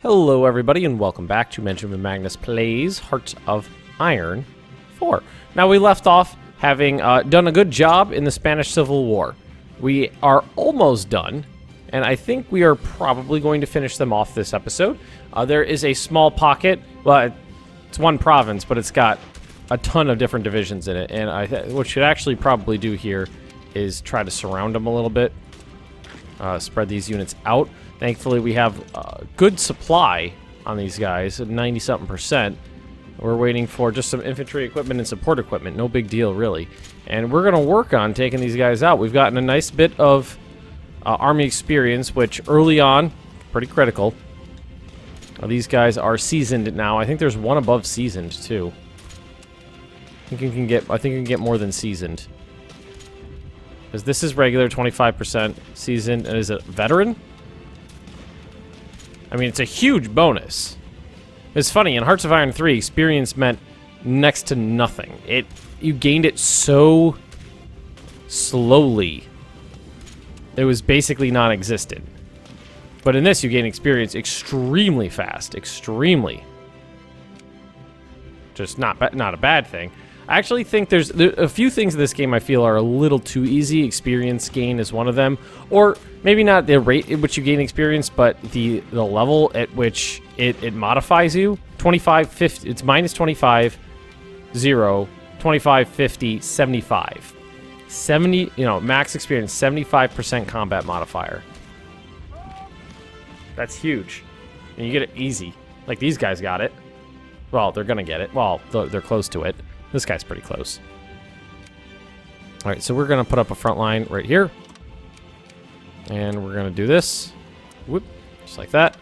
Hello everybody and welcome back to Benjamin Magnus Plays Hearts of Iron 4. Now we left off having done a good job in the Spanish Civil War. We are almost done, and I think we are probably going to finish them off this episode. There is a small pocket, well, it's one province, but it's got a ton of different divisions in it, and what we should actually probably do here is try to surround them a little bit, spread these units out. Thankfully, we have good supply on these guys, 90-something%. We're waiting for just some infantry equipment and support equipment. No big deal, really. And we're going to work on taking these guys out. We've gotten a nice bit of army experience, which early on, pretty critical. These guys are seasoned now. I think there's one above seasoned, too. I think you can get more than seasoned. Because this is regular, 25% seasoned. And is it veteran? I mean, it's a huge bonus. It's funny, in Hearts of Iron 3, experience meant next to nothing. You gained it so slowly. It was basically non-existent. But in this, you gain experience extremely fast. Extremely. Just not a bad thing. I actually think there's a few things in this game I feel are a little too easy. Experience gain is one of them. Or maybe not the rate at which you gain experience, but the level at which it modifies you. 25, 50, it's minus 25, 0, 25, 50, 75. 70, max experience, 75% combat modifier. That's huge. And you get it easy. Like these guys got it. Well, they're gonna get it. Well, they're close to it. This guy's pretty close. Alright, so we're going to put up a front line right here. And we're going to do this. Whoop, just like that.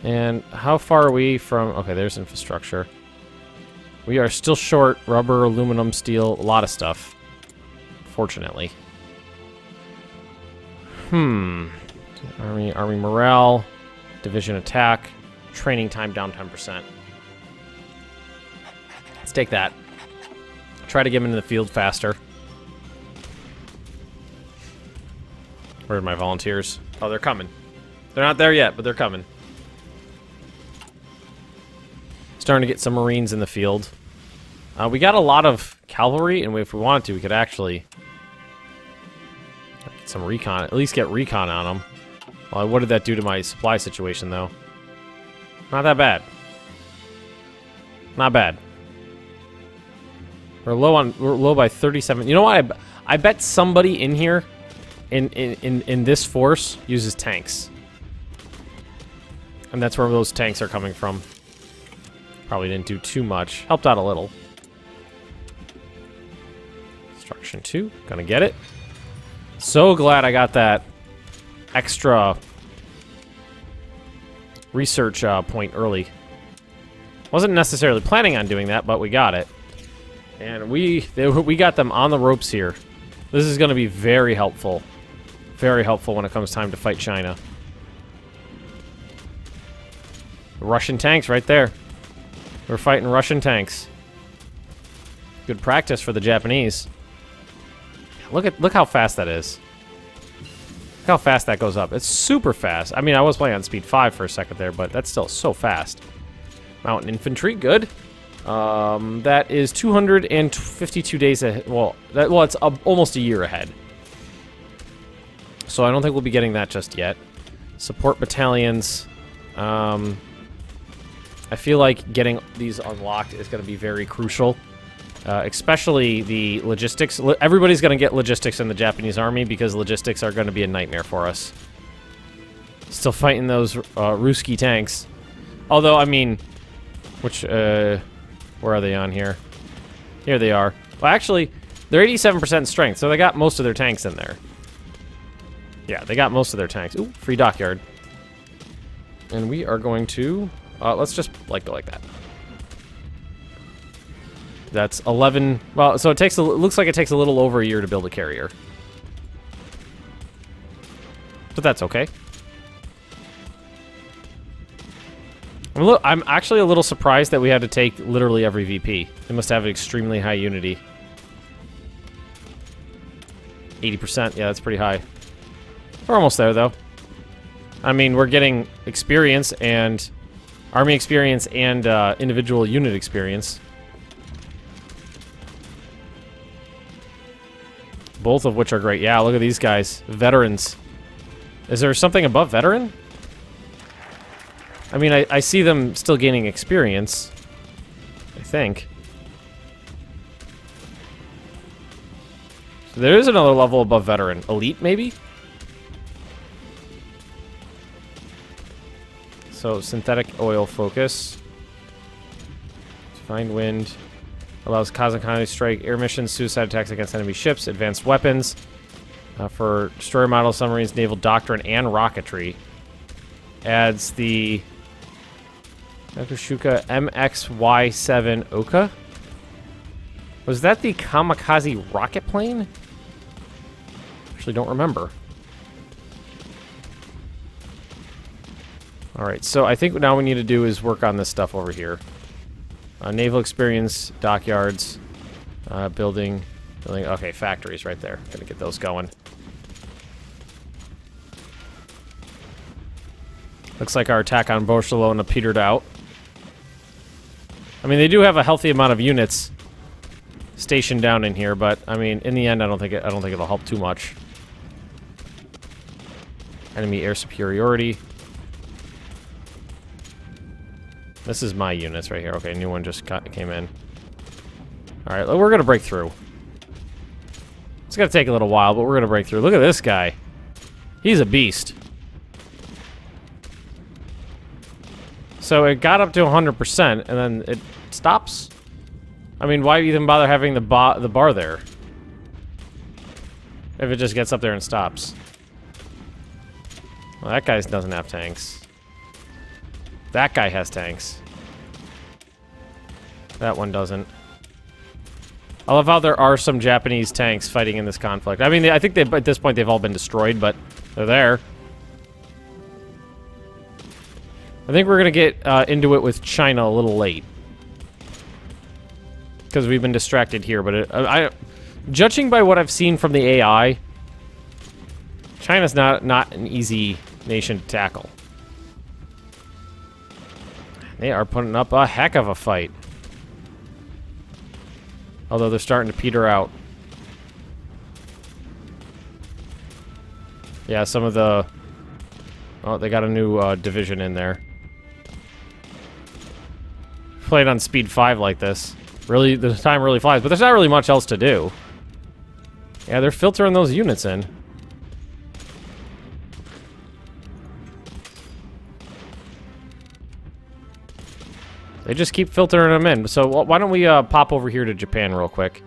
And how far are we from... Okay, there's infrastructure. We are still short rubber, aluminum, steel, a lot of stuff. Fortunately. Army morale, division attack, training time down 10%. Let's take that. Try to get them into the field faster. Where are my volunteers? Oh, they're coming. They're not there yet, but they're coming. Starting to get some Marines in the field. We got a lot of cavalry, and if we wanted to, we could actually get some recon. At least get recon on them. Well, what did that do to my supply situation, though? Not that bad. Not bad. We're low by 37. You know what? I bet somebody in here, in this force, uses tanks, and that's where those tanks are coming from. Probably didn't do too much. Helped out a little. Construction 2, gonna get it. So glad I got that extra research point early. Wasn't necessarily planning on doing that, but we got it. And we got them on the ropes here. This is going to be very helpful. Very helpful when it comes time to fight China. Russian tanks right there. We're fighting Russian tanks. Good practice for the Japanese. Look how fast that is. Look how fast that goes up. It's super fast. I mean, I was playing on speed 5 for a second there, but that's still so fast. Mountain infantry, good. That is 252 days ahead. Well, it's almost a year ahead. So I don't think we'll be getting that just yet. Support battalions. I feel like getting these unlocked is going to be very crucial. Especially the logistics. Everybody's going to get logistics in the Japanese army because logistics are going to be a nightmare for us. Still fighting those Ruski tanks. Although, I mean... where are they on here? Here they are. Well, actually, they're 87% strength, so they got most of their tanks in there. Yeah, they got most of their tanks. Ooh, free dockyard. And we are going to... let's just, go like that. That's 11... Well, so it looks like it takes a little over a year to build a carrier. But that's okay. I'm actually a little surprised that we had to take literally every VP. They must have extremely high unity. 80%, yeah, that's pretty high. We're almost there, though. I mean, we're getting experience and army experience and individual unit experience. Both of which are great. Yeah, look at these guys. Veterans. Is there something above veteran? I mean, I see them still gaining experience. I think. So there is another level above veteran. Elite, maybe? So, synthetic oil focus. Find wind. Allows Kazakani strike, air missions, suicide attacks against enemy ships, advanced weapons. For destroyer model submarines, naval doctrine, and rocketry. Adds the Nakushuka MXY-7 Oka. Was that the kamikaze rocket plane? Actually, don't remember. Alright, so I think now we need to do is work on this stuff over here. Naval experience, dockyards, building. Okay, factories right there. Gonna get those going. Looks like our attack on Barcelona petered out. I mean, they do have a healthy amount of units stationed down in here, but I mean, in the end, I don't think it'll help too much. Enemy air superiority. This is my units right here. Okay, new one just came in. Alright, we're gonna break through. It's gonna take a little while, but we're gonna break through. Look at this guy. He's a beast. So it got up to 100%, and then it stops? I mean, why even bother having the bar there? If it just gets up there and stops. Well, that guy doesn't have tanks. That guy has tanks. That one doesn't. I love how there are some Japanese tanks fighting in this conflict. I mean, I think at this point they've all been destroyed, but they're there. I think we're going to get into it with China a little late. Because we've been distracted here, but judging by what I've seen from the AI, China's not an easy nation to tackle. They are putting up a heck of a fight. Although they're starting to peter out. Yeah, some of the... Oh, they got a new division in there. Played on speed 5 like this. Really, the time really flies, but there's not really much else to do. Yeah, they're filtering those units in. They just keep filtering them in. So why don't we pop over here to Japan real quick.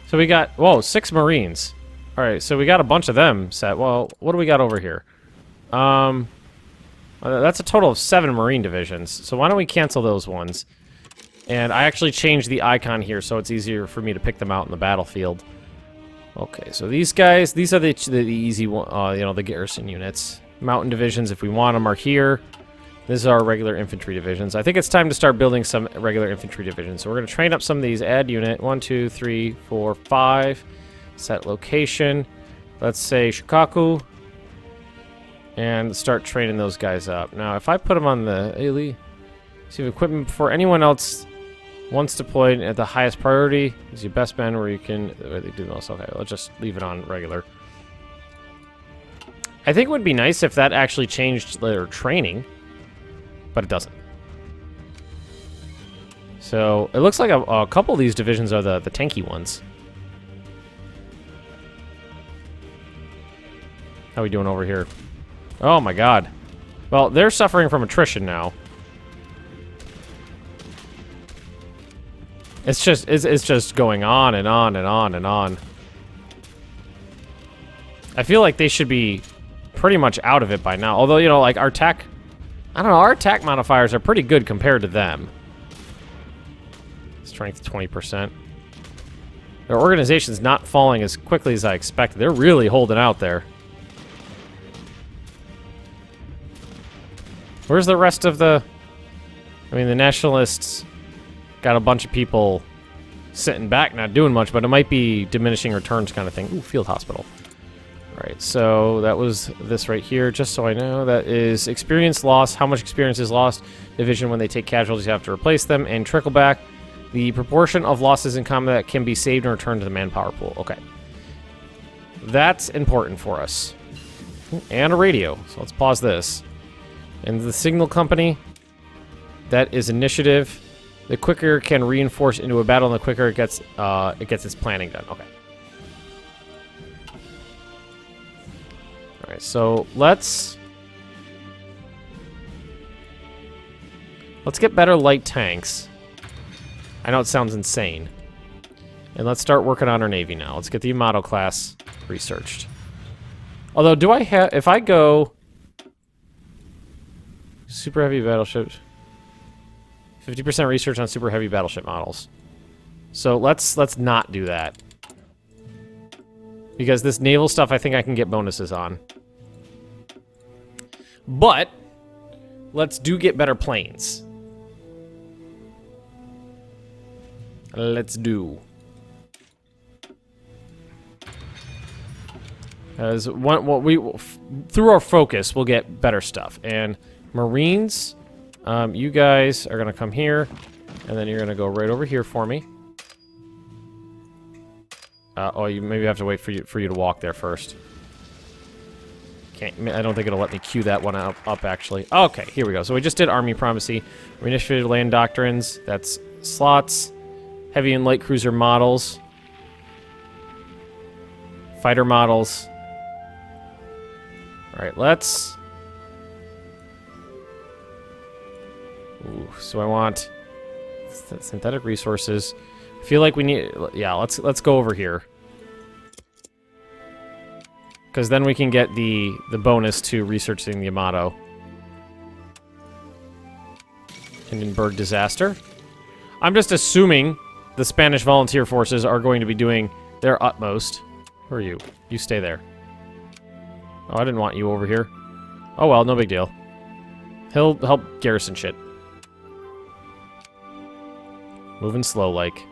So we got, whoa, 6 Marines. All right, so we got a bunch of them set. Well, what do we got over here? That's a total of 7 Marine divisions. So why don't we cancel those ones? And I actually changed the icon here so it's easier for me to pick them out in the battlefield. Okay, so these guys, these are the easy one, you know, the garrison units. Mountain divisions, if we want them, are here. This is our regular infantry divisions. I think it's time to start building some regular infantry divisions. So we're going to train up some of these. Add unit. 1, 2, 3, 4, 5. Set location. Let's say Shikaku. And start training those guys up. Now, if I put them on the Ailey, receive equipment before anyone else once deployed at the highest priority. Is your best men where you can really do the most. Okay, let's just leave it on regular. I think it would be nice if that actually changed their training. But it doesn't. So, it looks like a couple of these divisions are the tanky ones. How are we doing over here? Oh my god. Well, they're suffering from attrition now. It's just going on and on and on and on. I feel like they should be pretty much out of it by now. Although, you know, like our tech... I don't know, our attack modifiers are pretty good compared to them. Strength 20%. Their organization's not falling as quickly as I expected. They're really holding out there. Where's the rest of the... I mean, the nationalists got a bunch of people sitting back, not doing much, but it might be diminishing returns kind of thing. Ooh, field hospital. Alright, so that was this right here, just so I know. That is experience loss. How much experience is lost? Division when they take casualties, you have to replace them. And trickleback. The proportion of losses in combat can be saved and returned to the manpower pool. Okay. That's important for us. And a radio. So let's pause this. And the signal company. That is initiative. The quicker it can reinforce into a battle, and the quicker it gets its planning done. Okay. Alright, so let's get better light tanks. I know it sounds insane. And let's start working on our Navy now. Let's get the Yamato class researched. Although, do I have... If I go... Super heavy battleships... 50% research on super heavy battleship models. So let's not do that. Because this naval stuff, I think I can get bonuses on. But, let's get better planes. Let's do. As through our focus, we'll get better stuff. And Marines, you guys are gonna come here, and then you're gonna go right over here for me. Oh, you maybe have to wait for you to walk there first. I don't think it'll let me queue that one up actually. Okay, here we go. So we just did Army Primacy, Reinitiated Land Doctrines. That's slots, heavy and light cruiser models, fighter models. All right, let's. Ooh, so I want synthetic resources. I feel like we need. Yeah, let's go over here. Because then we can get the bonus to researching the Yamato. Hindenburg disaster. I'm just assuming the Spanish volunteer forces are going to be doing their utmost. Who are you? You stay there. Oh, I didn't want you over here. Oh well, no big deal. He'll help garrison shit. Moving slow like.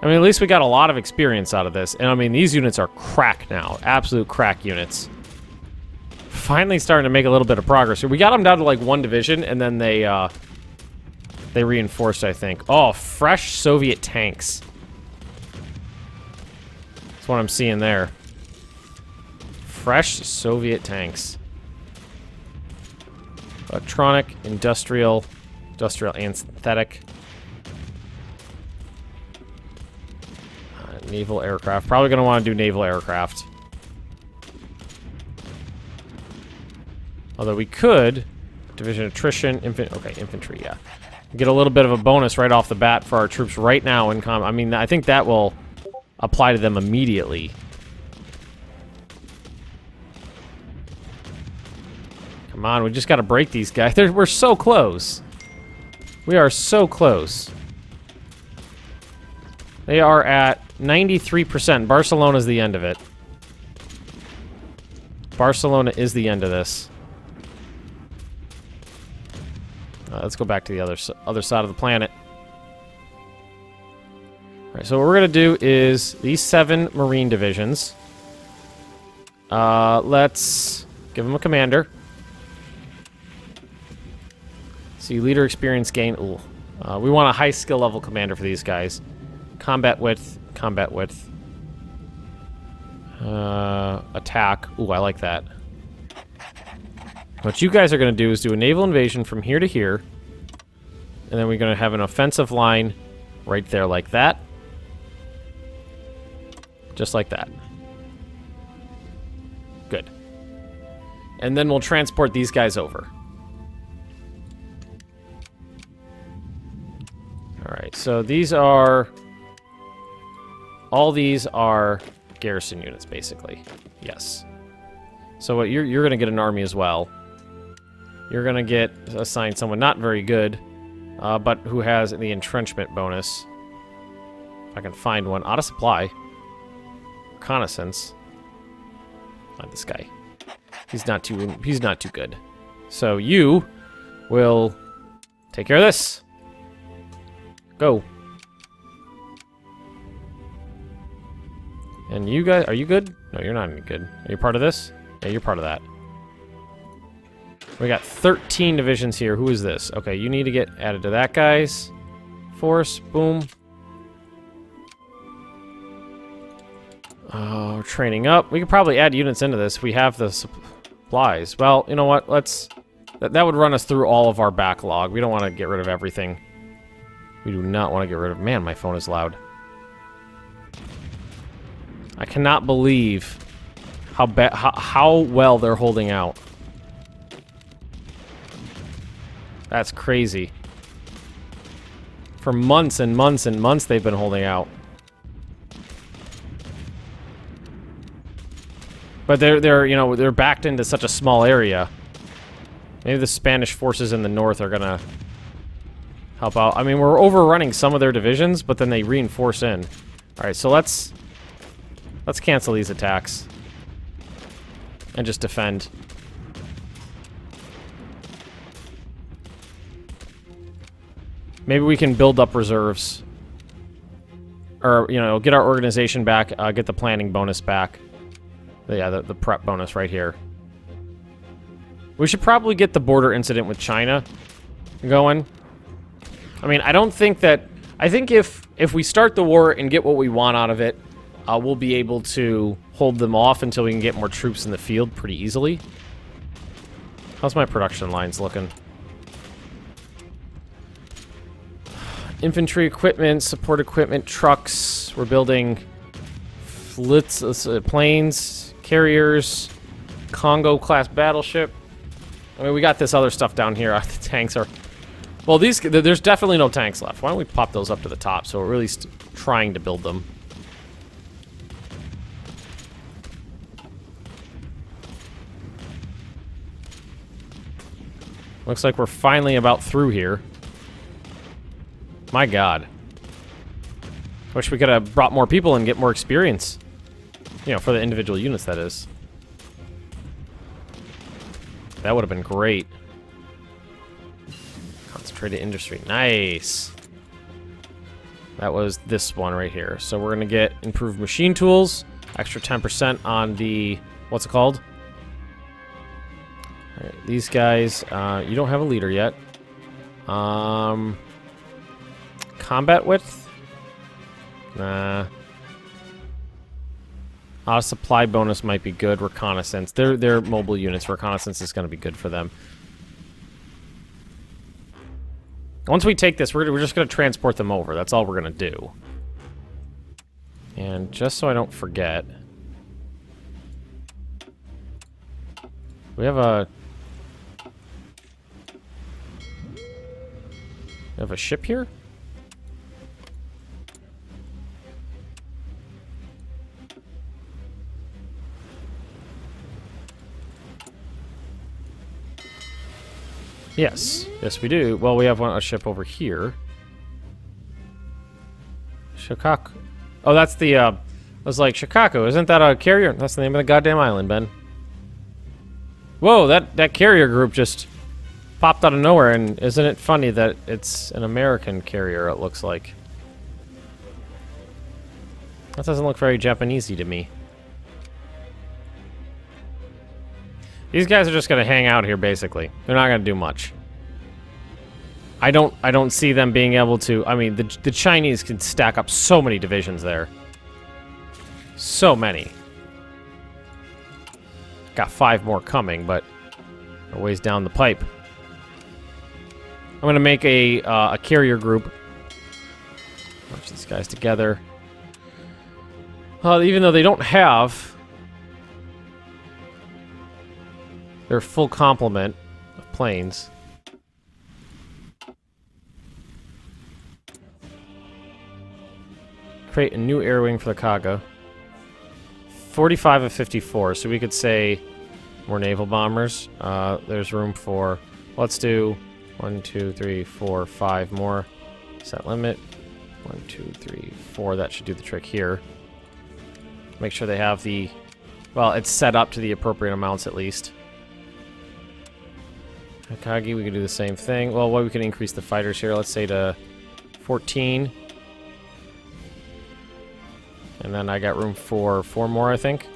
I mean, at least we got a lot of experience out of this. And I mean, these units are crack now. Absolute crack units. Finally starting to make a little bit of progress here. We got them down to like 1 division, and then they reinforced, I think. Oh, fresh Soviet tanks. That's what I'm seeing there. Fresh Soviet tanks. Electronic, industrial, and synthetic. Naval aircraft. Probably going to want to do naval aircraft. Although we could... Division attrition, infantry, yeah. Get a little bit of a bonus right off the bat for our troops right now in combat. I mean, I think that will apply to them immediately. Come on, we just got to break these guys. We're so close. We are so close. They are at 93%. Barcelona's the end of it. Barcelona is the end of this. Let's go back to the other side of the planet. All right, so what we're going to do is these 7 Marine divisions. Let's give them a commander. See, leader experience gain. Ooh. We want a high skill level commander for these guys. Combat width. Attack. Ooh, I like that. What you guys are going to do is do a naval invasion from here to here. And then we're going to have an offensive line right there like that. Just like that. Good. And then we'll transport these guys over. Alright, so these are... All these are garrison units, basically. Yes. So what you're going to get an army as well. You're going to get assigned someone not very good, but who has the entrenchment bonus. If I can find one. Out of supply. Reconnaissance. Find this guy. He's not too good. So you will take care of this. Go. And you guys, are you good? No, you're not any good. Are you part of this? Yeah, you're part of that. We got 13 divisions here. Who is this? Okay, you need to get added to that guy's force. Boom. Oh, training up. We could probably add units into this if we have the supplies. Well, you know what? Let's... That would run us through all of our backlog. We don't want to get rid of everything. We do not want to get rid of... Man, my phone is loud. I cannot believe how well they're holding out. That's crazy. For months and months and months they've been holding out. But they're you know, they're backed into such a small area. Maybe the Spanish forces in the north are gonna help out. I mean, we're overrunning some of their divisions, but then they reinforce in. Alright, so let's cancel these attacks. And just defend. Maybe we can build up reserves. Or, you know, get our organization back, get the planning bonus back. Yeah, the prep bonus right here. We should probably get the border incident with China going. I mean, I don't think that... I think if we start the war and get what we want out of it, we'll be able to hold them off until we can get more troops in the field pretty easily. How's my production lines looking? Infantry equipment, support equipment, trucks. We're building planes, carriers, Congo-class battleship. I mean, we got this other stuff down here. The tanks are... Well, there's definitely no tanks left. Why don't we pop those up to the top so we're really trying to build them. Looks like we're finally about through here. My God. Wish we could have brought more people and get more experience. You know, for the individual units, that is. That would have been great. Concentrated industry. Nice. That was this one right here. So we're going to get improved machine tools. Extra 10% on the... What's it called? All right, these guys, you don't have a leader yet. Combat width? Nah. Supply bonus might be good. Reconnaissance. They're mobile units. Reconnaissance is going to be good for them. Once we take this, we're just going to transport them over. That's all we're going to do. And just so I don't forget... We have a... We have a ship here? Yes. Yes, we do. Well, we have a ship over here. Shikaku. Oh, that's the, I was like, Shikaku, isn't that a carrier? That's the name of the goddamn island, Ben. Whoa, that carrier group just popped out of nowhere, and isn't it funny that it's an American carrier, it looks like. That doesn't look very Japanesey to me. These guys are just gonna hang out here, basically. They're not gonna do much. I don't see them being able to... I mean, the Chinese can stack up so many divisions there. So many. Got 5 more coming, but a ways down the pipe. I'm gonna make a carrier group. Bunch these guys together. Even though they don't have their full complement of planes. Create a new air wing for the Kaga. 45 of 54, so we could say more naval bombers. There's room for... Let's do 1, 2, 3, 4, 5 more. Set limit. 1, 2, 3, 4. That should do the trick here. Make sure they have the... Well, it's set up to the appropriate amounts at least. Akagi, we can do the same thing. Well, we can increase the fighters here. Let's say to 14. And then I got room for 4 more, I think.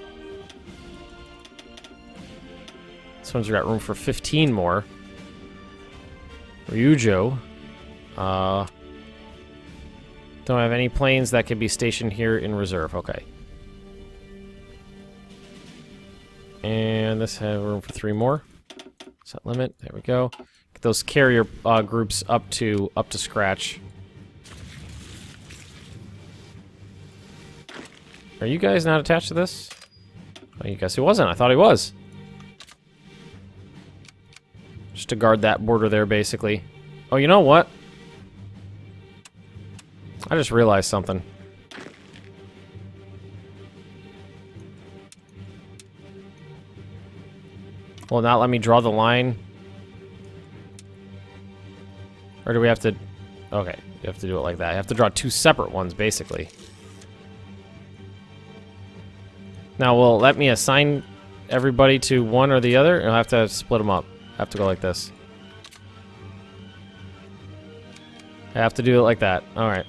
one's got room for 15 more. Ryujo. Don't have any planes that can be stationed here in reserve. Okay. And this has room for 3 more. Set limit. There we go. Get those carrier groups up to scratch. Are you guys not attached to this? Oh, you guess he wasn't. I thought he was. Just to guard that border there, basically. Oh, you know what? I just realized something. Will it not let me draw the line? Or do we have to... Okay, you have to do it like that. You have to draw 2 separate ones, basically. Now, will it let me assign everybody to one or the other? I'll have to split them up. I have to go like this. I have to do it like that. Alright.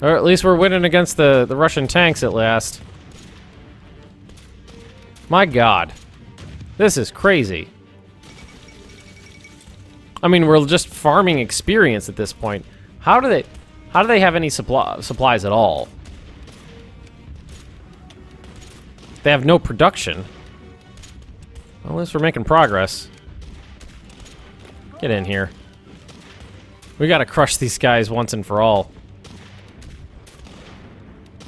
Or at least we're winning against the Russian tanks at last. My god. This is crazy. I mean, we're just farming experience at this point. How do they have any supplies at all? They have no production. Well, at least we're making progress. Get in here. We gotta crush these guys once and for all.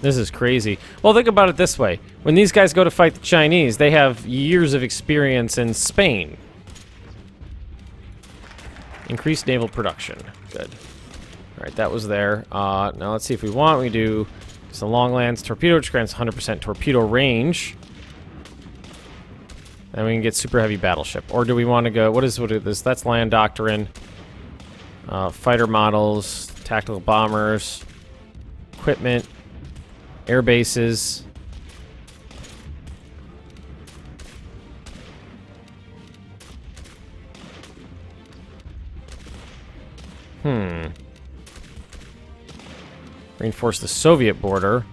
This is crazy. Well, think about it this way. When these guys go to fight the Chinese, they have years of experience in Spain. Increased naval production. Good. Alright, that was there. Now let's see if we want. We do some long lands torpedo, which grants 100% torpedo range. And we can get super heavy battleship. Or do we want to go... What is this? That's land doctrine. Fighter models. Tactical bombers. Equipment. Air bases. Reinforce the Soviet border.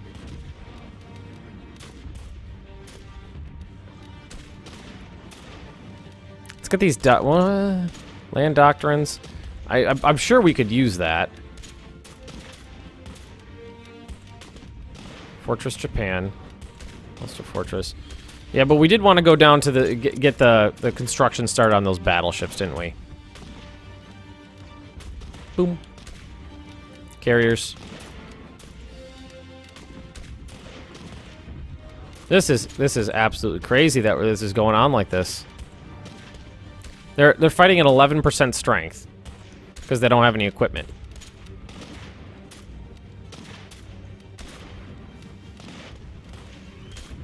Let's get these land doctrines. I'm sure we could use that. Fortress Japan. Ulster Fortress. Yeah, but we did want to go down to get the construction started on those battleships, didn't we? Boom. Carriers. This is absolutely crazy that this is going on like this. They're fighting at 11% strength because they don't have any equipment.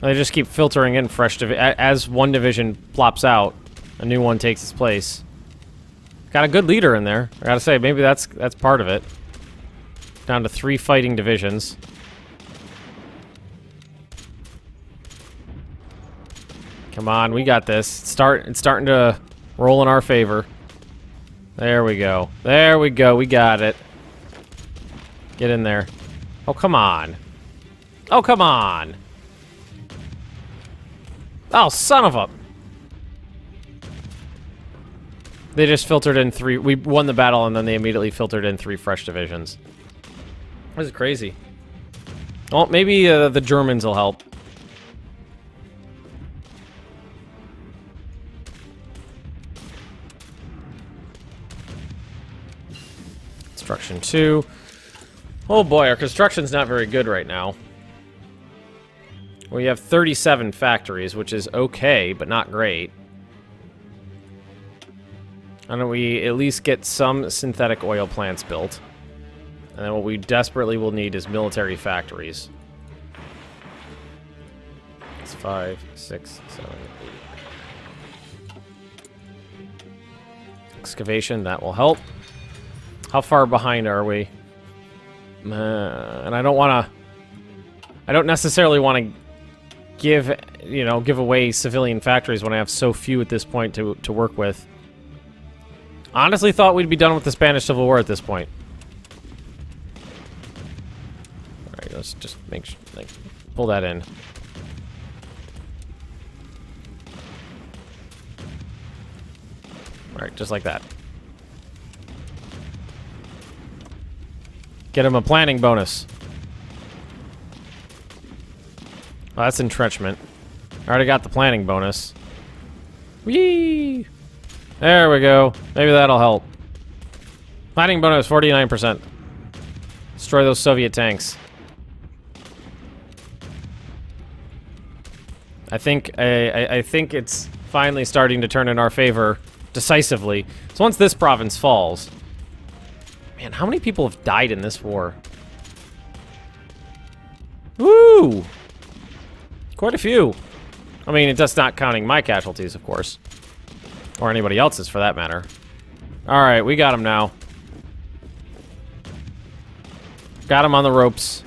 They just keep filtering in fresh as one division plops out, a new one takes its place. Got a good leader in there. I gotta say, maybe that's part of it. Down to 3 fighting divisions. Come on, we got this. It's starting to roll in our favor. There we go. There we go. We got it. Get in there. Oh, come on. Oh, come on. Oh, son of a... They just filtered in 3... We won the battle, and then they immediately filtered in 3 fresh divisions. This is crazy. Well, maybe the Germans will help. Construction 2. Oh boy, our construction's not very good right now. We have 37 factories, which is okay, but not great. And we at least get some synthetic oil plants built. And then what we desperately will need is military factories. It's 5, 6, 7, 8. Excavation, that will help. How far behind are we? And I don't necessarily want to give away civilian factories when I have so few at this point to work with. Honestly thought we'd be done with the Spanish Civil War at this point. Alright, let's just make pull that in. Alright, just like that. Get him a planning bonus. Oh, that's entrenchment. I already got the planning bonus. Whee! There we go. Maybe that'll help. Planning bonus, 49%. Destroy those Soviet tanks. I think it's finally starting to turn in our favor decisively. So once this province falls... Man, how many people have died in this war? Woo! Quite a few. I mean, it's just not counting my casualties, of course. Or anybody else's, for that matter. Alright, we got him now. Got him on the ropes.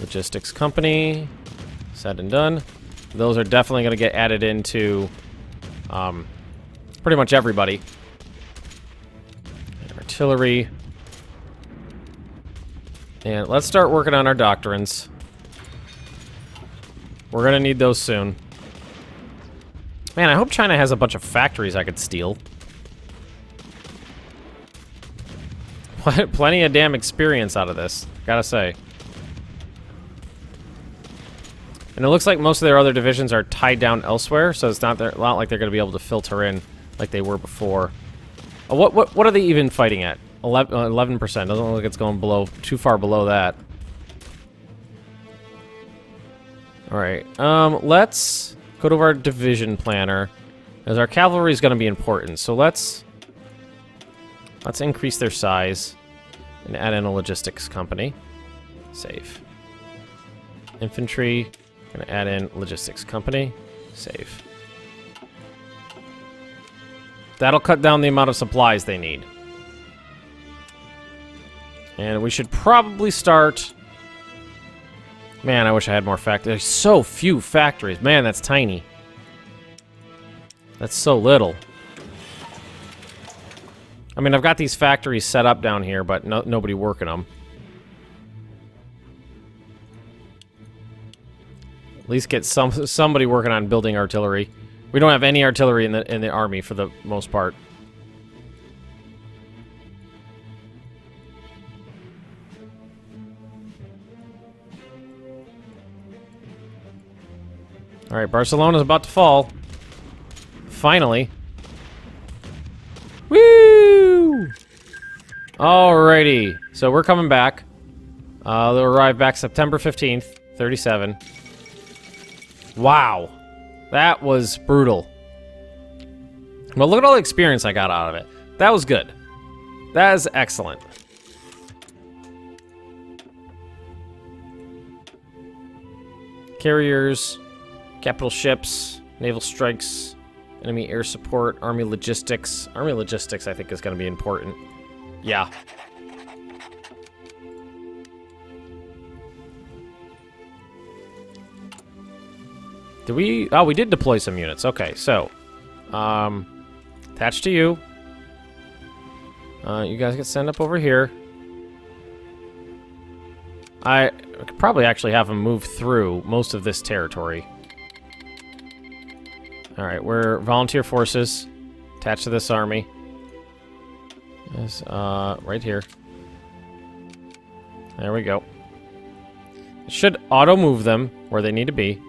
Logistics company. Said and done. Those are definitely going to get added into pretty much everybody. Artillery. And let's start working on our doctrines. We're going to need those soon. Man, I hope China has a bunch of factories I could steal. Plenty of damn experience out of this, gotta say. And it looks like most of their other divisions are tied down elsewhere, so it's not like they're going to be able to filter in like they were before. What are they even fighting at? 11%. Doesn't look like it's going below, too far below that. All right. Let's go to our division planner, as our cavalry is going to be important. So let's increase their size and add in a logistics company. Save. Infantry. Gonna add in logistics company. Save. That'll cut down the amount of supplies they need. And we should probably start... Man, I wish I had more factories. There's so few factories. Man, that's tiny. That's so little. I mean, I've got these factories set up down here, but nobody working them. At least get somebody working on building artillery. We don't have any artillery in the army for the most part. All right, Barcelona's about to fall. Finally. Woo! Alrighty, so we're coming back. They'll arrive back September 15th, 37. Wow, that was brutal. Well, look at all the experience I got out of it. That was good. That is excellent. Carriers, capital ships, naval strikes, enemy air support, army logistics. Army logistics, I think, is going to be important. Yeah. Did we... Oh, we did deploy some units. Okay, so... attached to you. You guys get sent up over here. I could probably actually have them move through most of this territory. Alright, we're volunteer forces. Attached to this army. Is, right here. There we go. It should auto-move them where they need to be.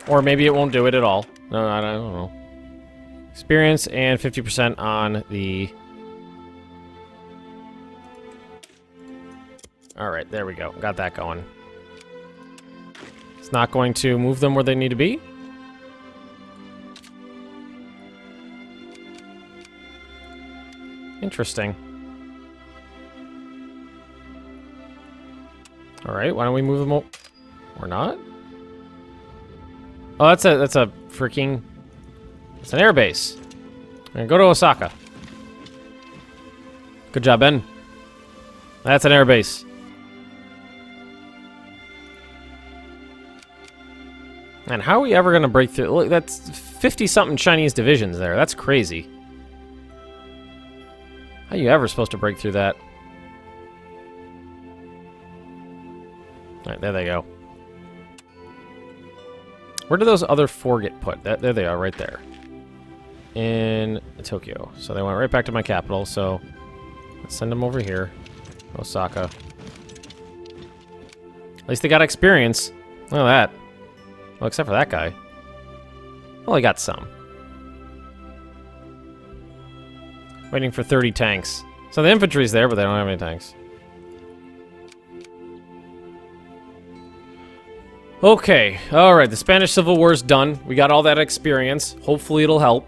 Or maybe it won't do it at all. No, I don't know. Experience and 50% on the... Alright, there we go. Got that going. It's not going to move them where they need to be. Interesting. Alright, why don't we move them or not? Oh, that's a freaking... It's an airbase. And go to Osaka. Good job, Ben. That's an airbase. And how are we ever going to break through? Look, that's 50-something Chinese divisions there. That's crazy. How are you ever supposed to break through that? Alright, there they go. Where do those other 4 get put? There they are, right there. In Tokyo. So they went right back to my capital, so let's send them over here. Osaka. At least they got experience. Look at that. Well, except for that guy. Well, he got some. Waiting for 30 tanks. So the infantry's there, but they don't have any tanks. Okay, alright, the Spanish Civil War's done. We got all that experience. Hopefully it'll help.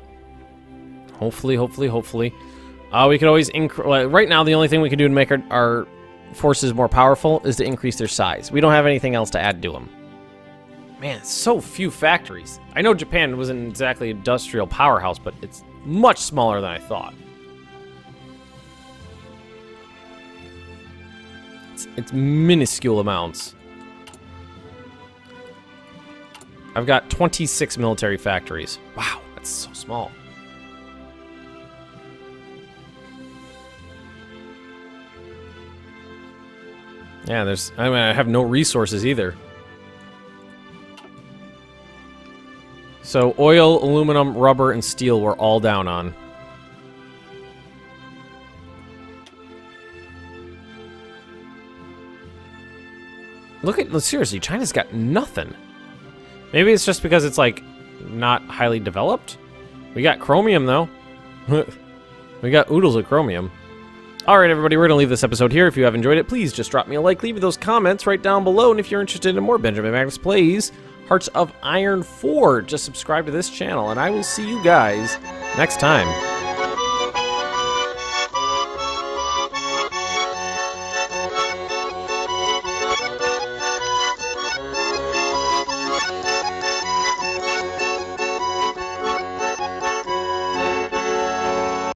Hopefully. We could always increase... Right now, the only thing we can do to make our forces more powerful is to increase their size. We don't have anything else to add to them. Man, so few factories. I know Japan wasn't exactly an industrial powerhouse, but it's much smaller than I thought. It's minuscule amounts. I've got 26 military factories. Wow, that's so small. Yeah, I have no resources either. So oil, aluminum, rubber, and steel we're all down on. Seriously, China's got nothing. Maybe it's just because it's, like, not highly developed? We got chromium, though. We got oodles of chromium. Alright, everybody, we're going to leave this episode here. If you have enjoyed it, please just drop me a like. Leave me those comments right down below. And if you're interested in more Benjamin Magnus Plays Hearts of Iron 4, just subscribe to this channel. And I will see you guys next time.